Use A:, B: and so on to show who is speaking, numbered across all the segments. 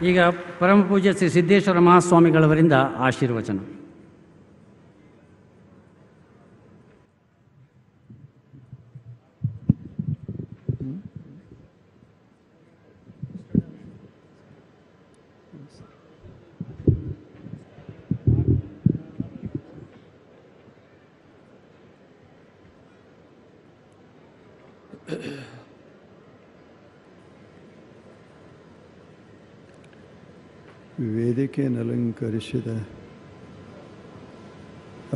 A: ಈಗ ಪರಮಪೂಜ್ಯ ಶ್ರೀ ಸಿದ್ದೇಶ್ವರ ಮಹಾಸ್ವಾಮಿಗಳವರಿಂದ ಆಶೀರ್ವಚನ.
B: ವೇದಿಕೆಯನ್ನು ಅಲಂಕರಿಸಿದ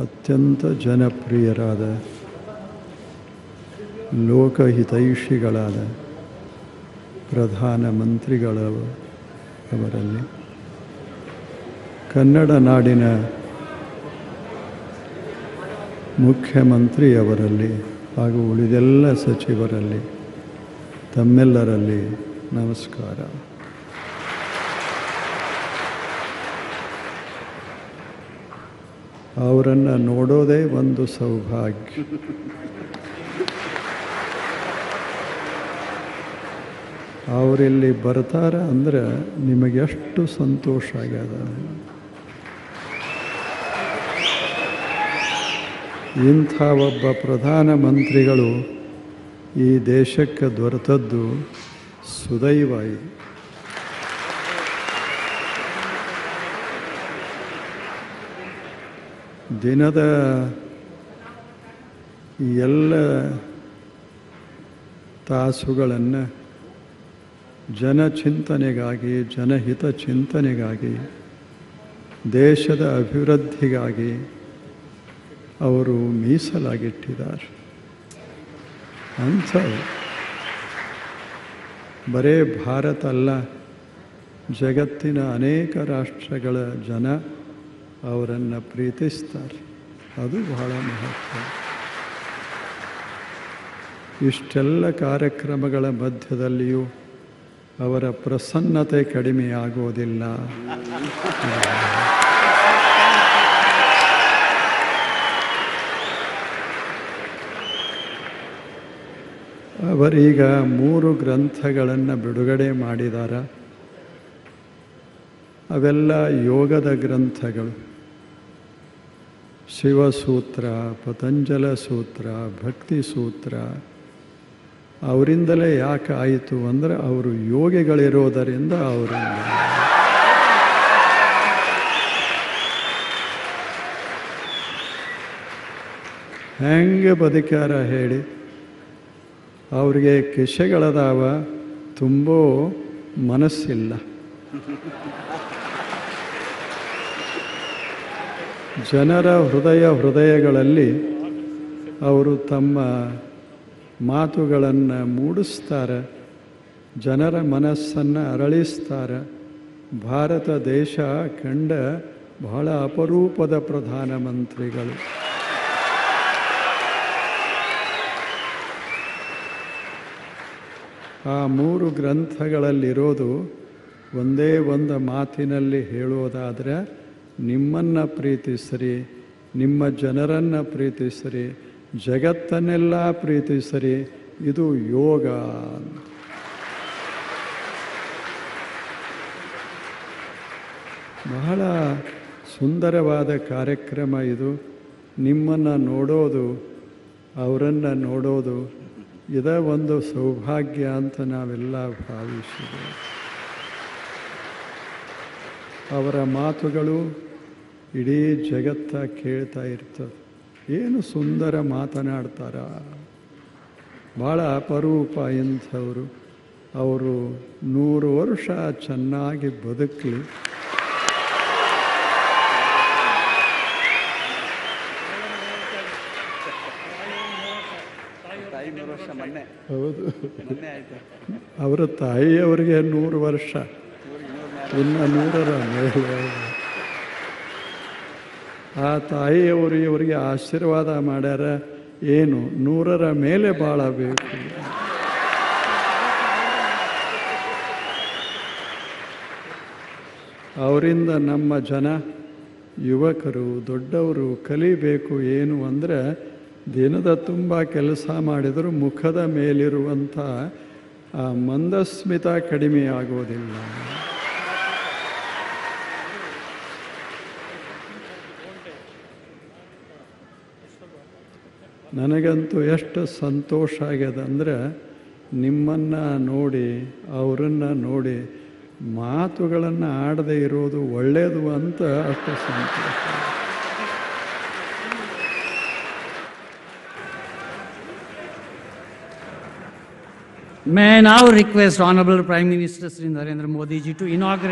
B: ಅತ್ಯಂತ ಜನಪ್ರಿಯರಾದ ಲೋಕಹಿತೈಷಿಗಳಾದ ಪ್ರಧಾನಮಂತ್ರಿಗಳವರಲ್ಲಿ, ಕನ್ನಡ ನಾಡಿನ ಮುಖ್ಯಮಂತ್ರಿಯವರಲ್ಲಿ ಹಾಗೂ ಉಳಿದೆಲ್ಲ ಸಚಿವರಲ್ಲಿ ತಮ್ಮೆಲ್ಲರಲ್ಲಿ ನಮಸ್ಕಾರ. ಅವರನ್ನು ನೋಡೋದೇ ಒಂದು ಸೌಭಾಗ್ಯ. ಅವರಿಲ್ಲಿ ಬರ್ತಾರ ಅಂದ್ರೆ ನಿಮಗೆಷ್ಟು ಸಂತೋಷ ಆಗ್ಯದ. ಇಂಥ ಒಬ್ಬ ಪ್ರಧಾನಮಂತ್ರಿಗಳು ಈ ದೇಶಕ್ಕೆ ದೊರೆತದ್ದು ಸುದೈವ ಇದು. ದಿನದ ಎಲ್ಲ ತಾಸುಗಳನ್ನು ಜನಚಿಂತನೆಗಾಗಿ, ಜನಹಿತ ಚಿಂತನೆಗಾಗಿ, ದೇಶದ ಅಭಿವೃದ್ಧಿಗಾಗಿ ಅವರು ಮೀಸಲಾಗಿಟ್ಟಿದ್ದಾರೆ. ಅಂಥ ಬರೇ ಭಾರತ ಅಲ್ಲ, ಜಗತ್ತಿನ ಅನೇಕ ರಾಷ್ಟ್ರಗಳ ಜನ ಅವರನ್ನು ಪ್ರೀತಿಸ್ತಾರೆ. ಅದು ಬಹಳ ಮಹತ್ವ. ಇಷ್ಟೆಲ್ಲ ಕಾರ್ಯಕ್ರಮಗಳ ಮಧ್ಯದಲ್ಲಿಯೂ ಅವರ ಪ್ರಸನ್ನತೆ ಕಡಿಮೆಯಾಗೋದಿಲ್ಲ. ಅವರೀಗ 3 ಗ್ರಂಥಗಳನ್ನು ಬಿಡುಗಡೆ ಮಾಡಿದ್ದಾರೆ. ಅವೆಲ್ಲ ಯೋಗದ ಗ್ರಂಥಗಳು. ಶಿವಸೂತ್ರ, ಪತಂಜಲ ಸೂತ್ರ, ಭಕ್ತಿ ಸೂತ್ರ. ಅವರಿಂದಲೇ ಯಾಕೆ ಆಯಿತು ಅಂದರೆ ಅವರು ಯೋಗಿಗಳಿರೋದರಿಂದ ಅವರಿಂದ. ಹೆಂಗೆ ಬದುಕ್ಯಾರ ಹೇಳಿ? ಅವ್ರಿಗೆ ಕಿಸೆಗಳದಾವ, ತುಂಬೋ ಮನಸ್ಸಿಲ್ಲ. ಜನರ ಹೃದಯಗಳಲ್ಲಿ ಅವರು ತಮ್ಮ ಮಾತುಗಳನ್ನು ಮೂಡಿಸ್ತಾರೆ, ಜನರ ಮನಸ್ಸನ್ನು ಅರಳಿಸ್ತಾರೆ. ಭಾರತ ದೇಶ ಕಂಡ ಬಹಳ ಅಪರೂಪದ ಪ್ರಧಾನಮಂತ್ರಿಗಳು. ಆ 3 ಗ್ರಂಥಗಳಲ್ಲಿರೋದು ಒಂದೇ ಒಂದು ಮಾತಿನಲ್ಲಿ ಹೇಳೋದಾದರೆ, ನಿಮ್ಮನ್ನು ಪ್ರೀತಿಸಿರಿ, ನಿಮ್ಮ ಜನರನ್ನು ಪ್ರೀತಿಸಿರಿ, ಜಗತ್ತನ್ನೆಲ್ಲ ಪ್ರೀತಿಸಿರಿ. ಇದು ಯೋಗ. ಬಹಳ ಸುಂದರವಾದ ಕಾರ್ಯಕ್ರಮ ಇದು. ನಿಮ್ಮನ್ನು ನೋಡೋದು, ಅವರನ್ನು ನೋಡೋದು, ಇದೇ ಒಂದು ಸೌಭಾಗ್ಯ ಅಂತ ನಾವೆಲ್ಲ ಭಾವಿಸಿದ್ದೇವೆ. ಅವರ ಮಾತುಗಳು ಇಡೀ ಜಗತ್ತ ಕೇಳ್ತಾ ಇರ್ತದೆ. ಏನು ಸುಂದರ ಮಾತನಾಡ್ತಾರ. ಭಾಳ ಅಪರೂಪ ಇಂಥವರು. ಅವರು 100 ವರ್ಷ ಚೆನ್ನಾಗಿ ಬದುಕಲಿ. ಹೌದು, ಅವರ ತಾಯಿಯವರಿಗೆ 100 ವರ್ಷ, ಇನ್ನು 100ರ ಮೇಲೆ. ಆ ತಾಯಿಯವರು ಇವರಿಗೆ ಆಶೀರ್ವಾದ ಮಾಡ್ಯಾರ. ಏನು 100ರ ಮೇಲೆ ಬಾಳಬೇಕು. ಅವರಿಂದ ನಮ್ಮ ಜನ, ಯುವಕರು, ದೊಡ್ಡವರು ಕಲಿಬೇಕು. ಏನು ಅಂದರೆ, ದಿನದ ತುಂಬ ಕೆಲಸ ಮಾಡಿದರೂ ಮುಖದ ಮೇಲಿರುವಂಥ ಆ ಮಂದಸ್ಮಿತ ಕಡಿಮೆಯಾಗೋದಿಲ್ಲ. ನನಗಂತೂ ಎಷ್ಟು ಸಂತೋಷ ಆಗ್ಯದ ಅಂದರೆ ನಿಮ್ಮನ್ನು ನೋಡಿ ಅವರನ್ನು ನೋಡಿ ಮಾತುಗಳನ್ನು ಆಡದೇ ಇರೋದು ಒಳ್ಳೆಯದು ಅಂತ ಅಷ್ಟು ಸಂತೋಷ.
A: May I now request Honorable Prime Minister Sri Narendra Modi ji to inaugurate